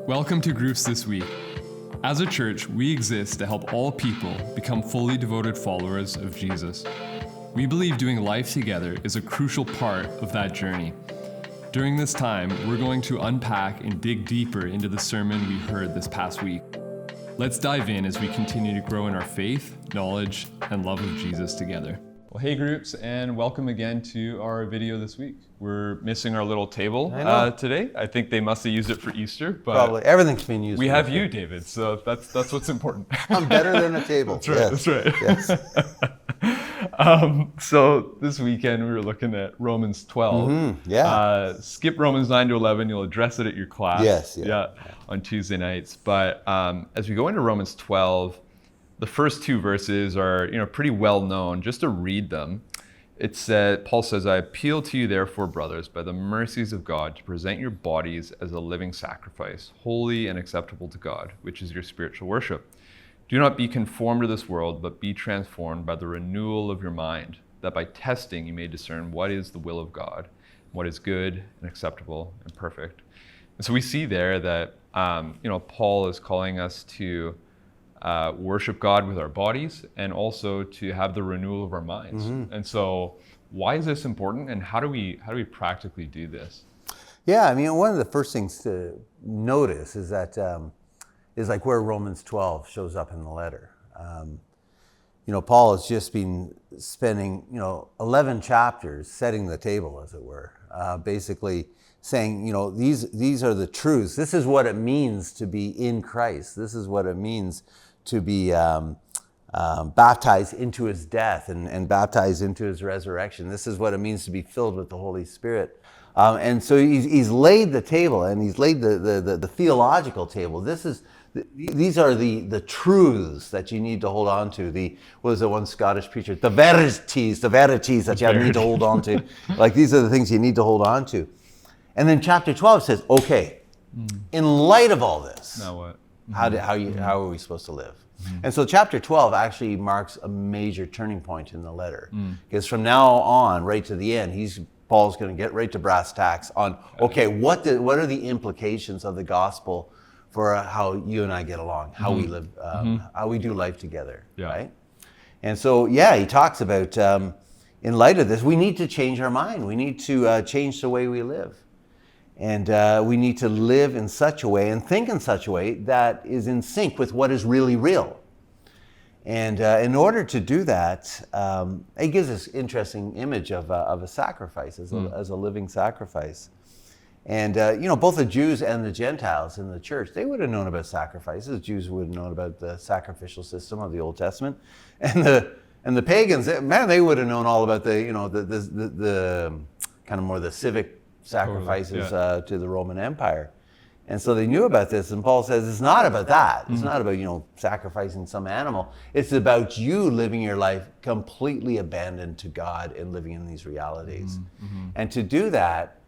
Welcome to Groups This Week. As a church, we exist to help all people become fully devoted followers of Jesus. We believe doing life together is a crucial part of that journey. During this time, we're going to unpack and dig deeper into the sermon we heard this past week. Let's dive in as we continue to grow in our faith, knowledge, and love of Jesus together. Well, hey groups, and welcome again to our video this week. We're missing our little table today. I think they must have used it for Easter, but probably everything's being used. We have you, David, so that's what's important. I'm better than a table. That's right. Yes. That's right. Yes. So this weekend we were looking at Romans 12. Mm-hmm. Skip Romans 9 to 11. You'll address it at your class. Yes. On Tuesday nights. But as we go into Romans 12. The first two verses are, pretty well known. Just to read them, Paul says, "I appeal to you, therefore, brothers, by the mercies of God, to present your bodies as a living sacrifice, holy and acceptable to God, which is your spiritual worship. Do not be conformed to this world, but be transformed by the renewal of your mind, that by testing you may discern what is the will of God, what is good and acceptable and perfect." And so we see there that, Paul is calling us to worship God with our bodies and also to have the renewal of our minds. Mm-hmm. And so why is this important, and how do we practically do this? Yeah, one of the first things to notice is that is like where Romans 12 shows up in the letter. Paul has just been spending 11 chapters setting the table, as it were, basically saying, these are the truths. This is what it means to be in Christ. This is what it means to be baptized into his death and baptized into his resurrection. This is what it means to be filled with the Holy Spirit. And so he's laid the table, and he's laid the theological table. These are the truths that you need to hold on to. What was the one Scottish preacher? The verities that you need to hold on to. Like, these are the things you need to hold on to. And then chapter 12 says, okay, in light of all this, now what? How are we supposed to live? Mm-hmm. And so chapter 12 actually marks a major turning point in the letter. Because from now on, right to the end, Paul's going to get right to brass tacks on, okay, what are the implications of the gospel for how you and I get along, how we live, how we do life together, right? And so, he talks about, in light of this, we need to change our mind. We need to change the way we live. And we need to live in such a way and think in such a way that is in sync with what is really real. And in order to do that, it gives this interesting image of a sacrifice, as a living sacrifice. And, both the Jews and the Gentiles in the church, they would have known about sacrifices. The Jews would have known about the sacrificial system of the Old Testament. And the pagans, they would have known all about the kind of more the civic sacrifices to the Roman Empire. And so they knew about this, and Paul says it's not about that. It's not about sacrificing some animal. It's about you living your life completely abandoned to God and living in these realities. And to do that,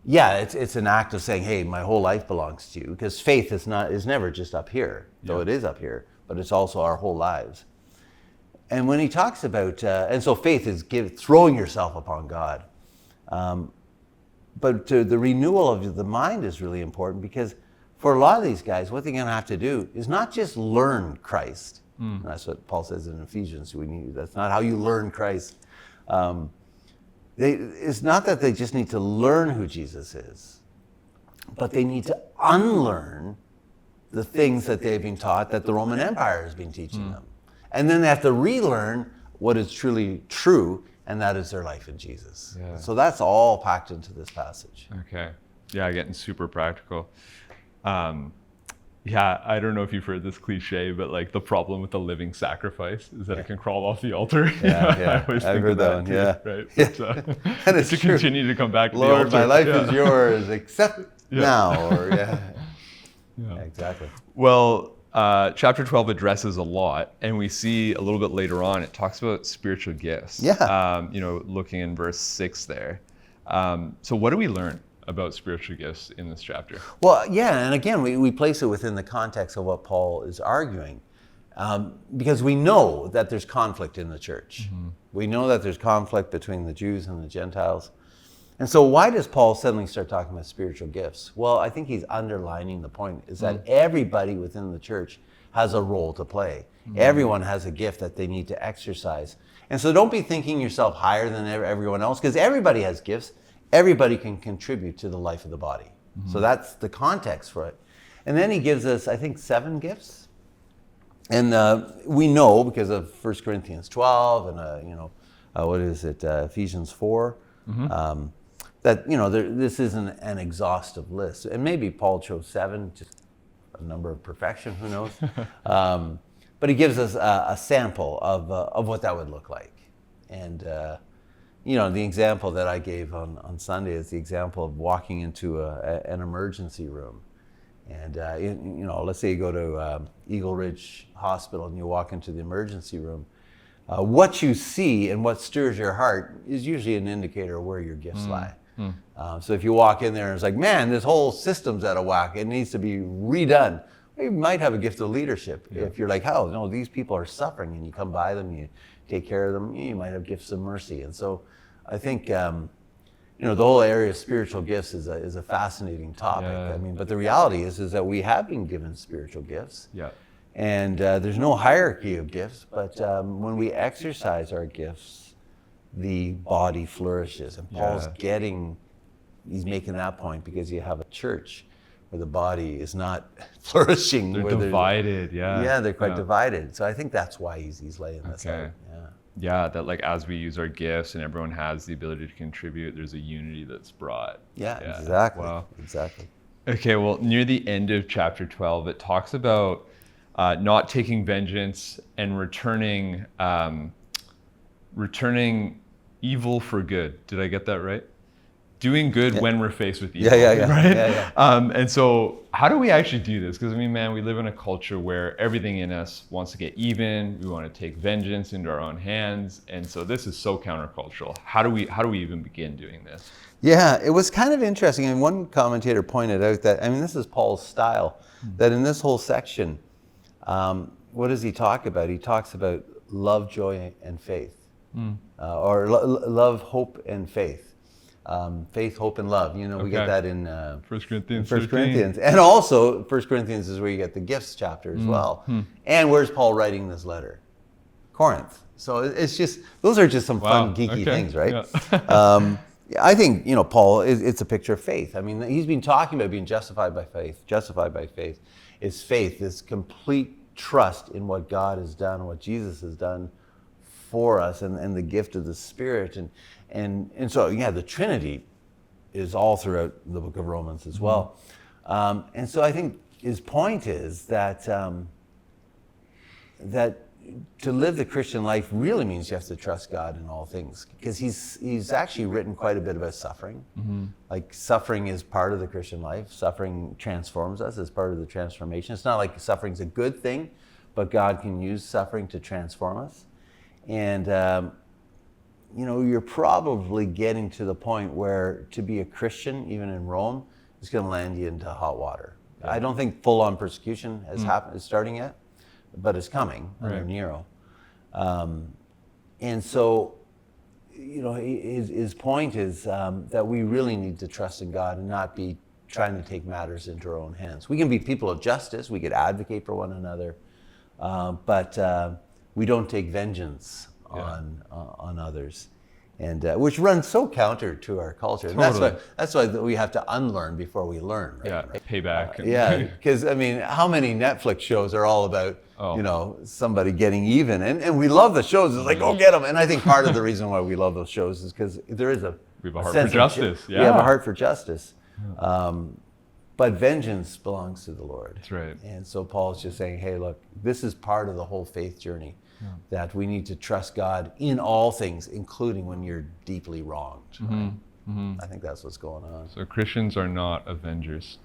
it's an act of saying, hey, my whole life belongs to you, because faith is never just up here, though it is up here, but it's also our whole lives. And when he talks about, and so faith is throwing yourself upon God. But the renewal of the mind is really important, because for a lot of these guys, what they're going to have to do is not just learn Christ. And that's what Paul says in Ephesians. That's not how you learn Christ. It's not that they just need to learn who Jesus is, but they need to unlearn the things that they've been taught that the Roman Empire has been teaching them. And then they have to relearn what is truly true, and that is their life in Jesus. Yeah. So that's all packed into this passage. Okay. Yeah, getting super practical. I don't know if you've heard this cliche, but like the problem with the living sacrifice is that it can crawl off the altar. Yeah. I've heard that one. Too, right? But, and it's to true. Continue to come back to Lord, the altar. my life is yours, except now. Or exactly. Well, chapter 12 addresses a lot, and we see a little bit later on, it talks about spiritual gifts. Looking in verse 6 there. So what do we learn about spiritual gifts in this chapter? Well, and again, we place it within the context of what Paul is arguing, because we know that there's conflict in the church. We know that there's conflict between the Jews and the Gentiles. And so why does Paul suddenly start talking about spiritual gifts? Well, I think he's underlining the point is that everybody within the church has a role to play. Everyone has a gift that they need to exercise. And so don't be thinking yourself higher than everyone else, because everybody has gifts. Everybody can contribute to the life of the body. So that's the context for it. And then he gives us, I think, 7 gifts. And we know because of 1 Corinthians 12 and, Ephesians 4, that, this isn't an exhaustive list. And maybe Paul chose 7, just a number of perfection, who knows? But he gives us a sample of what that would look like. And, the example that I gave on Sunday is the example of walking into an emergency room. And, let's say you go to Eagle Ridge Hospital and you walk into the emergency room. What you see and what stirs your heart is usually an indicator of where your gifts lie. So if you walk in there and it's like, man, this whole system's out of whack, it needs to be redone. Well, you might have a gift of leadership. If you're like, oh, no, these people are suffering, and you come by them, you take care of them, you might have gifts of mercy. And so I think, the whole area of spiritual gifts is a fascinating topic. Yeah. I mean, but the reality is that we have been given spiritual gifts. Yeah. And there's no hierarchy of gifts, but when we exercise our gifts, the body flourishes. And Paul's he's making that point because you have a church where the body is not flourishing. They're divided, Yeah, they're quite divided. So I think that's why he's laying this out. Yeah, that like as we use our gifts and everyone has the ability to contribute, there's a unity that's brought. Yeah, exactly. Wow. Exactly. Okay, well, near the end of chapter 12, it talks about not taking vengeance and returning evil for good. Did I get that right? Doing good when we're faced with evil. Right? Yeah. And so how do we actually do this? Because we live in a culture where everything in us wants to get even. We want to take vengeance into our own hands. And so this is so countercultural. How do we even begin doing this? Yeah, it was kind of interesting. And one commentator pointed out that, this is Paul's style, that in this whole section, what does he talk about? He talks about love, joy, and faith. Or love, hope, and faith. Faith, hope, and love. We get that in 1 Corinthians 1 13. Corinthians. And also, 1 Corinthians is where you get the gifts chapter as well. And where's Paul writing this letter? Corinth. So it's just, those are just some fun, geeky things, right? Yeah. I think, Paul, it's a picture of faith. He's been talking about being justified by faith. Justified by faith is faith, this complete trust in what God has done, what Jesus has done for us, and the gift of the Spirit. And so, the Trinity is all throughout the book of Romans as well. And so I think his point is that that to live the Christian life really means you have to trust God in all things, because he's actually written quite a bit about suffering. Like suffering is part of the Christian life. Suffering transforms us as part of the transformation. It's not like suffering's a good thing, but God can use suffering to transform us. And you're probably getting to the point where to be a Christian, even in Rome, is going to land you into hot water. Yeah. I don't think full-on persecution has happened, is starting yet, but it's coming under Nero. And so, his point is that we really need to trust in God and not be trying to take matters into our own hands. We can be people of justice. We could advocate for one another, but we don't take vengeance on others, and which runs so counter to our culture. Totally. And that's why we have to unlearn before we learn. Right? Yeah, payback. Because how many Netflix shows are all about somebody getting even, and we love the shows. It's like, go get them. And I think part of the reason why we love those shows is because there is we have a heart for justice. We have a heart for justice. But vengeance belongs to the Lord. That's right. And so Paul's just saying, hey, look, this is part of the whole faith journey, that we need to trust God in all things, including when you're deeply wronged. Right? I think that's what's going on. So Christians are not avengers.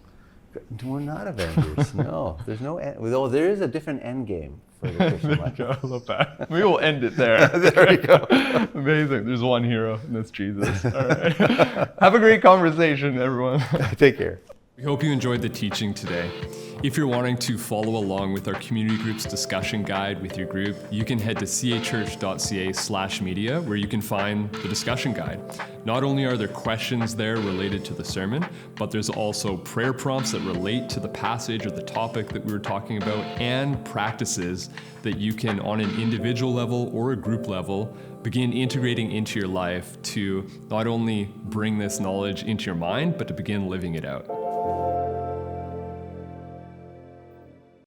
We're not avengers. No, there's no end. Though there is a different end game for the Christian life. I love that. We will end it there. There we go. Amazing. There's one hero, and that's Jesus. All right. Have a great conversation, everyone. Take care. We hope you enjoyed the teaching today. If you're wanting to follow along with our community group's discussion guide with your group, you can head to cachurch.ca/media where you can find the discussion guide. Not only are there questions there related to the sermon, but there's also prayer prompts that relate to the passage or the topic that we were talking about, and practices that you can, on an individual level or a group level, begin integrating into your life to not only bring this knowledge into your mind, but to begin living it out.